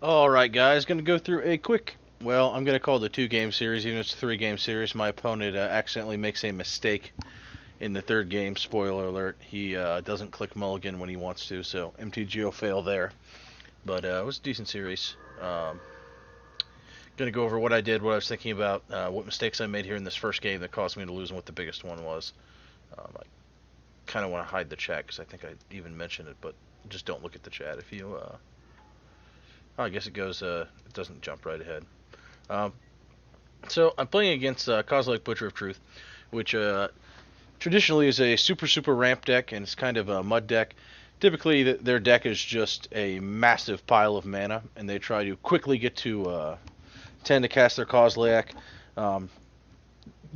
Alright, guys, gonna go through a quick. Well, I'm gonna call it a 2 game series, even if it's a 3 game series. My opponent accidentally makes a mistake in the third game. Spoiler alert: he doesn't click mulligan when he wants to, so MTGO fail there. But it was a decent series. Gonna go over what I did, what I was thinking about, what mistakes I made here in this first game that caused me to lose, and what the biggest one was. I kind of want to hide the chat because I think I even mentioned it, but just don't look at the chat if you. Oh, I guess it goes. It doesn't jump right ahead. Um, so I'm playing against kozliek Butcher of Truth, which traditionally is a super ramp deck, and it's kind of a mud deck. Typically, their deck is just a massive pile of mana, and they try to quickly get to 10 to cast their kozliek. Um,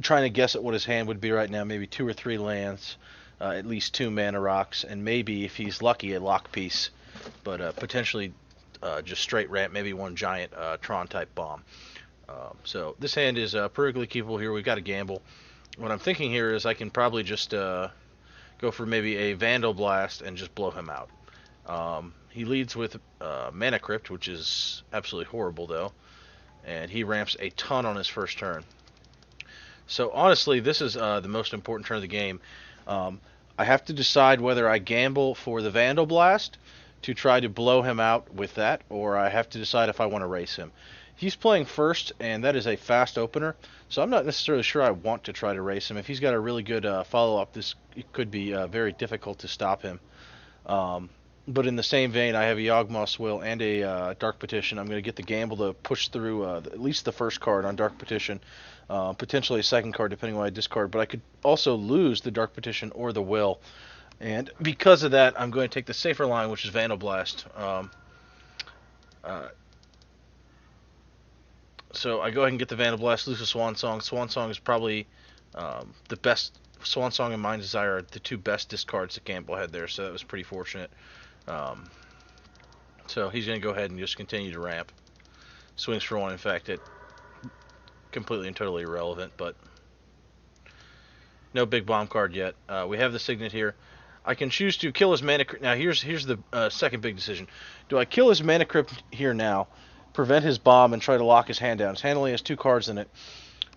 Trying to guess at what his hand would be right now, maybe 2 or 3 lands, at least 2 mana rocks, and maybe if he's lucky, a lock piece, but potentially just straight ramp, maybe one giant Tron type bomb. So this hand is perfectly keepable here. We've got to gamble. What I'm thinking here is I can probably just go for maybe a Vandal Blast and just blow him out. He leads with Mana Crypt, which is absolutely horrible though, and he ramps a ton on his first turn. So honestly, this is the most important turn of the game. I have to decide whether I gamble for the Vandal Blast to try to blow him out with that, or I have to decide if I want to race him. He's playing first, and that is a fast opener, so I'm not necessarily sure I want to try to race him. If he's got a really good follow-up, this it could be very difficult to stop him. Um, but in the same vein, I have a Yawgmoth's Will and a Dark Petition. I'm going to get the gamble to push through at least the first card on Dark Petition, potentially a second card depending on what I discard. But I could also lose the Dark Petition or the Will. And because of that, I'm going to take the safer line, which is Vandal Blast. Uh, so I go ahead and get the Vandal Blast, lose the Swan Song. Swan Song is probably the best. Swan Song and Mind Desire are the 2 best discards that Gamble had there, so that was pretty fortunate. Um, so he's going to go ahead and just continue to ramp. Swings for 1, in fact, it completely and totally irrelevant, but no big bomb card yet. We have the Signet here. I can choose to kill his Mana Crypt. Now here's the second big decision. Do I kill his Mana Crypt here now, prevent his bomb, and try to lock his hand down? His hand only has 2 cards in it.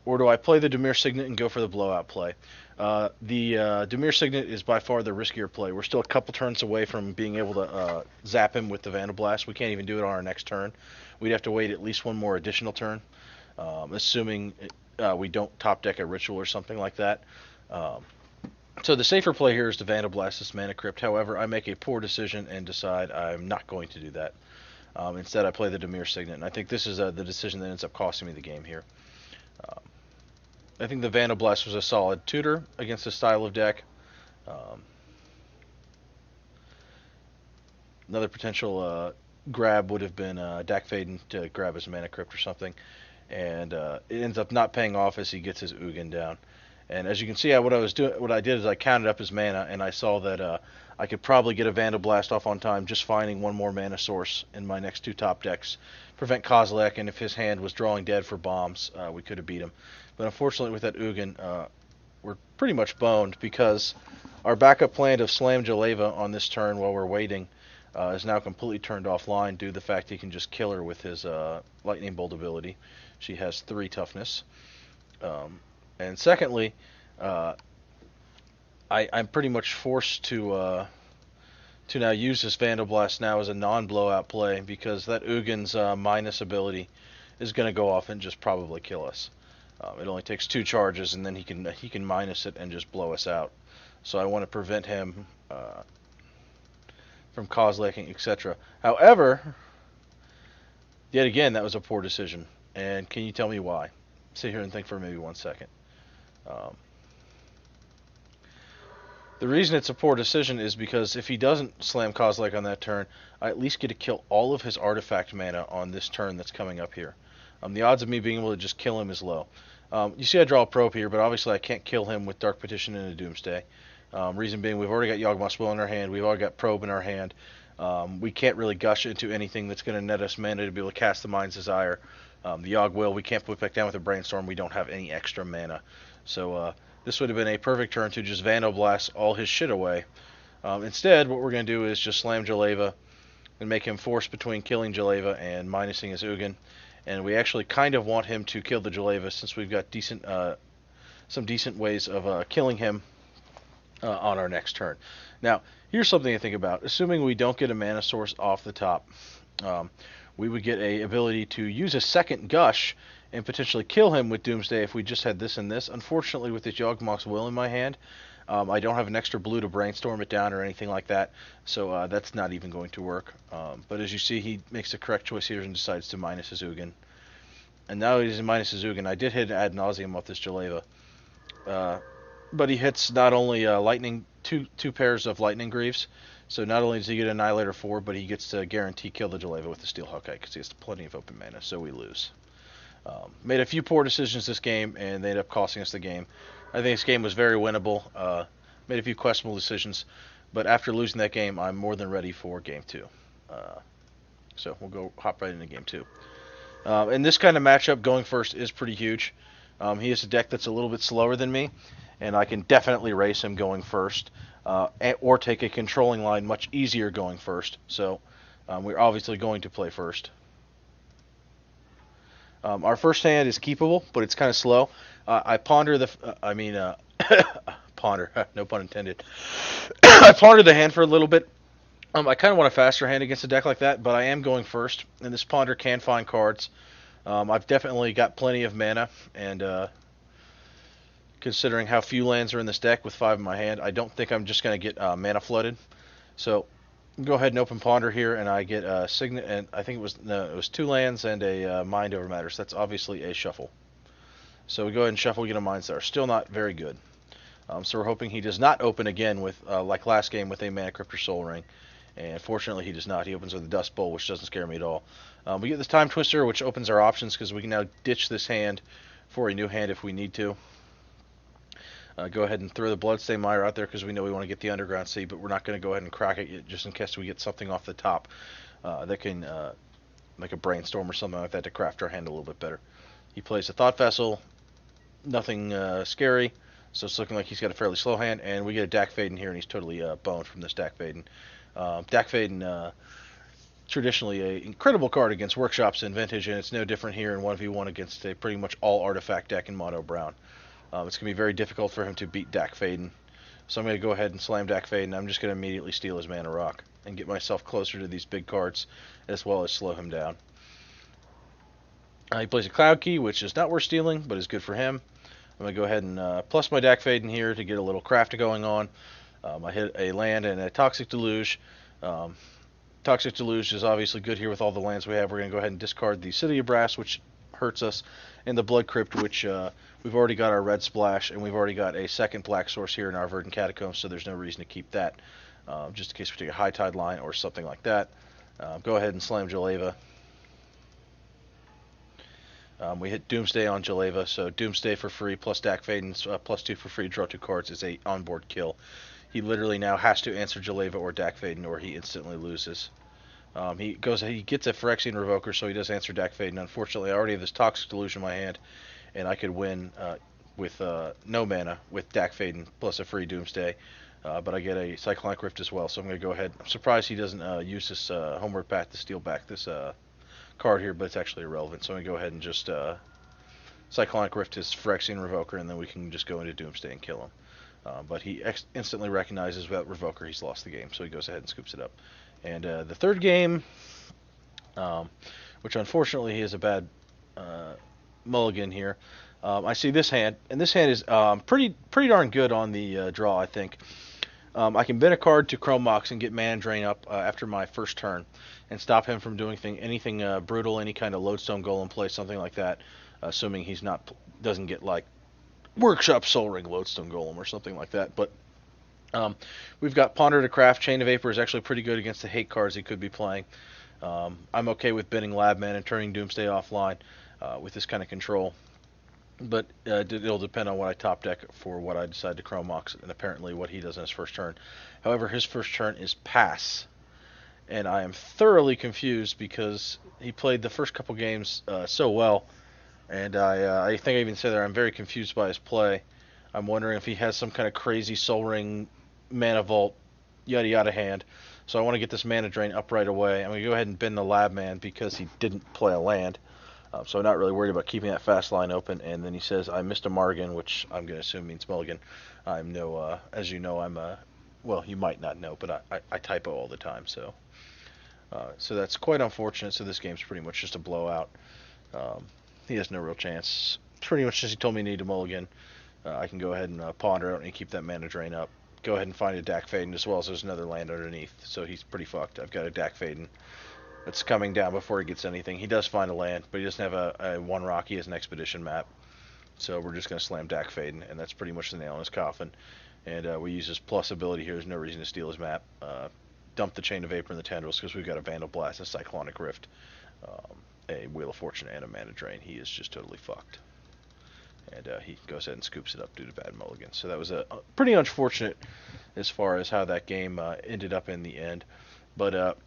Or do I play the Dimir Signet and go for the blowout play? The Dimir Signet is by far the riskier play. We're still a couple turns away from being able to zap him with the Vandal Blast. We can't even do it on our next turn. We'd have to wait at least one more additional turn, assuming we don't top deck a Ritual or something like that. So the safer play here is to Vandal Blast this Mana Crypt. However, I make a poor decision and decide I'm not going to do that. Instead, I play the Dimir Signet, and I think this is the decision that ends up costing me the game here. I think the Vandal Blast was a solid tutor against this style of deck. Another potential grab would have been Dack Fayden to grab his Mana Crypt or something, and it ends up not paying off as he gets his Ugin down. And as you can see, what I did is I counted up his mana, and I saw that I could probably get a Vandal Blast off on time just finding one more mana source in my next 2 top decks, prevent kozliek, and if his hand was drawing dead for bombs, we could have beat him. But unfortunately, with that Ugin, we're pretty much boned because our backup plan of Slam Jaleva on this turn while we're waiting is now completely turned offline due to the fact he can just kill her with his Lightning Bolt ability. She has 3 toughness. And secondly, I'm pretty much forced to now use this Vandal Blast now as a non-blowout play because that Ugin's minus ability is going to go off and just probably kill us. It only takes 2 charges, and then he can minus it and just blow us out. So I want to prevent him from kozliking, etc. However, yet again, that was a poor decision. And can you tell me why? Sit here and think for maybe 1 second. The reason it's a poor decision is because if he doesn't slam kozliek on that turn, I at least get to kill all of his artifact mana on this turn that's coming up here. The odds of me being able to just kill him is low. You see I draw a probe here, but obviously I can't kill him with Dark Petition and a Doomsday. Reason being, we've already got Yawgmoth's Will in our hand, we've already got probe in our hand. We can't really gush into anything that's going to net us mana to be able to cast the Mind's Desire. The Yawg Will, we can't put back down with a Brainstorm, we don't have any extra mana. So this would have been a perfect turn to just Vandal Blast all his shit away. Instead, what we're going to do is just Slam Jaleva, and make him force between killing Jaleva and minusing his Ugin. And we actually kind of want him to kill the Jaleva since we've got some decent ways of killing him on our next turn. Now, here's something to think about. Assuming we don't get a mana source off the top, we would get a ability to use a second Gush and potentially kill him with Doomsday if we just had this and this. Unfortunately, with this Yawgmoth's Will in my hand, I don't have an extra blue to brainstorm it down or anything like that, so that's not even going to work. But as you see, he makes the correct choice here and decides to minus his Ugin. And now he's minus his Ugin. I did hit ad nauseum off this Jaleva. But he hits not only lightning, two pairs of lightning greaves, so not only does he get Annihilator 4, but he gets to guarantee kill the Jaleva with the Steel Hawkeye because he has plenty of open mana, so we lose. Made a few poor decisions this game, and they ended up costing us the game. I think this game was very winnable. Made a few questionable decisions, but after losing that game, I'm more than ready for Game 2. So we'll hop right into Game 2. And this kind of matchup, going first, is pretty huge. He is a deck that's a little bit slower than me, and I can definitely race him going first, or take a controlling line much easier going first. So we're obviously going to play first. Our first hand is keepable, but it's kind of slow. I ponder ponder, no pun intended. I ponder the hand for a little bit. I kind of want a faster hand against a deck like that, but I am going first, and this ponder can find cards. I've definitely got plenty of mana, and considering how few lands are in this deck with 5 in my hand, I don't think I'm just going to get mana flooded. So go ahead and open ponder here, and I get a Signet, and I think it was 2 lands and a Mind Over Matter, so that's obviously a shuffle. So we go ahead and shuffle, get a Mind Star. Still not very good. So we're hoping he does not open again with, like last game, with a Mana Crypt or Soul Ring. And fortunately he does not. He opens with a Dust Bowl, which doesn't scare me at all. We get this Time Twister, which opens our options because we can now ditch this hand for a new hand if we need to. Go ahead and throw the Bloodstained Mire out there because we know we want to get the Underground Sea, but we're not going to go ahead and crack it yet, just in case we get something off the top that can, like a Brainstorm or something like that, to craft our hand a little bit better. He plays a Thought Vessel, nothing scary, so it's looking like he's got a fairly slow hand, and we get a Dack Fayden here, and he's totally boned from this Dack Fayden. Dack Fayden, traditionally an incredible card against Workshops and Vintage, and it's no different here in 1v1 against a pretty much all artifact deck in Mono Brown. It's going to be very difficult for him to beat Dack Fayden. So I'm going to go ahead and slam Dack Fayden. I'm just going to immediately steal his Mana Rock and get myself closer to these big cards, as well as slow him down. He plays a Cloud Key, which is not worth stealing, but is good for him. I'm going to go ahead and plus my Dack Fayden here to get a little craft going on. I hit a land and a Toxic Deluge. Toxic Deluge is obviously good here with all the lands we have. We're going to go ahead and discard the City of Brass, which hurts us, and the Blood Crypt, which we've already got our red splash, and we've already got a second black source here in our Verdant Catacombs, so there's no reason to keep that, just in case we take a High Tide line or something like that. Go ahead and slam Jaleva. We hit Doomsday on Jaleva, so Doomsday for free plus Dack Fayden's +2 for free, draw 2 cards is a onboard kill. He literally now has to answer Jaleva or Dack Fayden, or he instantly loses. He gets a Phyrexian Revoker, so he does answer Dack Fayden. Unfortunately, I already have this Toxic Deluge in my hand, and I could win with no mana with Dack Fayden plus a free Doomsday. But I get a Cyclonic Rift as well, so I'm going to go ahead. I'm surprised he doesn't use this Homeward Path to steal back this card here, but it's actually irrelevant. So I'm going to go ahead and just Cyclonic Rift his Phyrexian Revoker, and then we can just go into Doomsday and kill him. But he instantly recognizes without Revoker he's lost the game, so he goes ahead and scoops it up. And the third game, which unfortunately he has a bad mulligan here. I see this hand, and this hand is pretty darn good on the draw, I think. I can bin a card to Chrome Mox and get Mana Drain up after my first turn, and stop him from doing anything brutal, any kind of Lodestone Golem play, something like that, assuming he's doesn't get like Workshop Soul Ring Lodestone Golem or something like that. But we've got Ponder to Craft. Chain of Vapor is actually pretty good against the hate cards he could be playing. I'm okay with binning Labman and turning Doomsday offline with this kind of control. But it'll depend on what I top deck for what I decide to Chrome Mox, and apparently what he does in his first turn. However, his first turn is Pass, and I am thoroughly confused because he played the first couple games so well, and I think I even said that I'm very confused by his play. I'm wondering if he has some kind of crazy Soul Ring, Mana Vault, yada yada hand. So I want to get this mana drain up right away. I'm going to go ahead and bin the lab man because he didn't play a land. So I'm not really worried about keeping that fast line open. And then he says, I missed a Margan, which I'm going to assume means Mulligan. I'm no, as you know, I'm a, well, you might not know, but I typo all the time. So that's quite unfortunate. So this game's pretty much just a blowout. He has no real chance. Pretty much as he told me he needed a Mulligan. I can go ahead and ponder out and keep that mana drain up. Go ahead and find a Dack Fayden as well as there's another land underneath. So he's pretty fucked. I've got a Dack Fayden that's coming down before he gets anything. He does find a land, but he doesn't have a one rock. He has an expedition map. So we're just going to slam Dack Fayden, and that's pretty much the nail in his coffin. And we use his plus ability here. There's no reason to steal his map. Dump the Chain of Vapor and the Tendrils because we've got a Vandal Blast, a Cyclonic Rift, a Wheel of Fortune, and a Mana Drain. He is just totally fucked. And he goes ahead and scoops it up due to bad mulligan. So that was a pretty unfortunate as far as how that game ended up in the end. But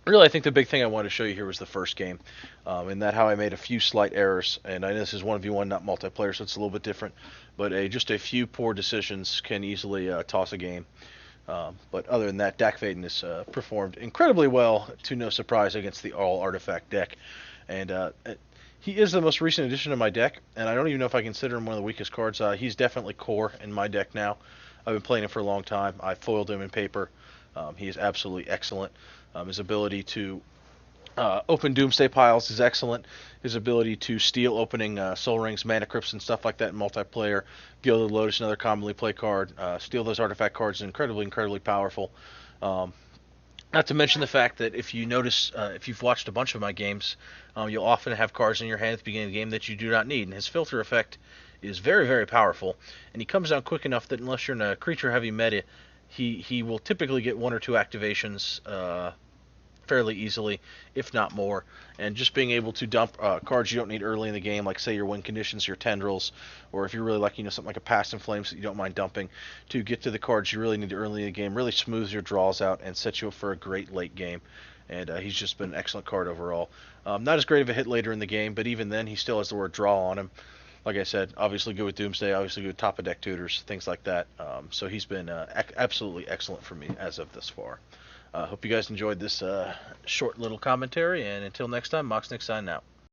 really, I think the big thing I wanted to show you here was the first game, and that how I made a few slight errors. And I know this is 1v1, not multiplayer, so it's a little bit different. But just a few poor decisions can easily toss a game. But other than that, Dack Fayden has performed incredibly well, to no surprise, against the all-artifact deck. And he is the most recent addition to my deck, and I don't even know if I consider him one of the weakest cards. He's definitely core in my deck now. I've been playing him for a long time. I foiled him in paper. He is absolutely excellent. His ability to open Doomsday piles is excellent. His ability to steal opening Soul Rings, Mana Crypts, and stuff like that in multiplayer. Gilded Lotus, another commonly played card. Steal those artifact cards is incredibly, incredibly powerful. Not to mention the fact that if you notice, if you've watched a bunch of my games, you'll often have cards in your hand at the beginning of the game that you do not need. And his filter effect is very, very powerful. And he comes down quick enough that unless you're in a creature-heavy meta, he will typically get one or two activations fairly easily, if not more. And just being able to dump cards you don't need early in the game, like say your win conditions, your tendrils, or if you're really lucky, something like a Past in Flames that you don't mind dumping, to get to the cards you really need early in the game, really smooths your draws out and sets you up for a great late game. And he's just been an excellent card overall. Not as great of a hit later in the game, but even then he still has the word draw on him. Like I said, obviously good with Doomsday, obviously good with top of deck tutors, things like that. So he's been absolutely excellent for me as of this far. Hope you guys enjoyed this short little commentary, and until next time, Moxnick signing out.